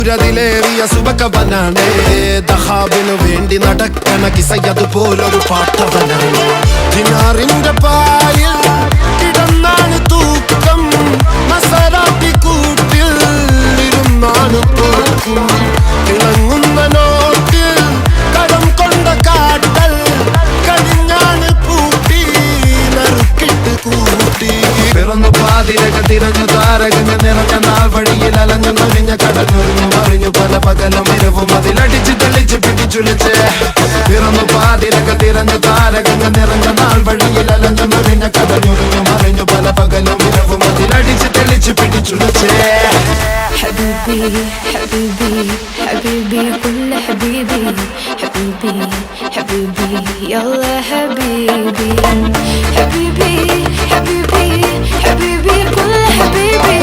ിലേറിയ സുബക്കവനാണ് ദഹാബിനു വേണ്ടി നടക്കണ കിസയതുപോലൊരു പാട്ടവനാണ്. ദിനാറിന്റെ പായിൽ കിടന്നാണ് തൂക്കം, മസറാത്തി കൂട്ടിൽ ഇരുന്നാണ് പോക്കും. തിളങ്ങുന്ന നോട്ടിൽ കടം കൊണ്ട കാട്ടൽ കടിഞ്ഞാണ് പൂട്ടി നറുക്കിട്ട് കൂട്ടി. പിറന്നു പാതിരക തിരഞ്ഞു താരകങ്ങൾ നിറഞ്ഞ നാൾ വഴിയിൽ അലഞ്ഞു നൊഴിഞ്ഞ കടഞ്ഞൊരിഞ്ഞു മറിഞ്ഞു പല പകലും ഇരവും അതിലടിച്ച് തെളിച്ച് പിടിച്ചുലിച്ച്. പിറന്നു പാതിരക തിരഞ്ഞു താരകങ്ങൾ നിറഞ്ഞ നാൾ വഴിയിൽ അലഞ്ഞു നൊഴിഞ്ഞ കടഞ്ഞൊരിഞ്ഞു മറിഞ്ഞു പല പകലും ഇരവും അതിലടിച്ച് തെളിച്ച് പിടിച്ചുലിച്ച്. حبيبي حبيبي حبيبي كل حبيبي حبيبي حبيبي يلا حبيبي حبيبي حبيبي حبيبي كل حبيبي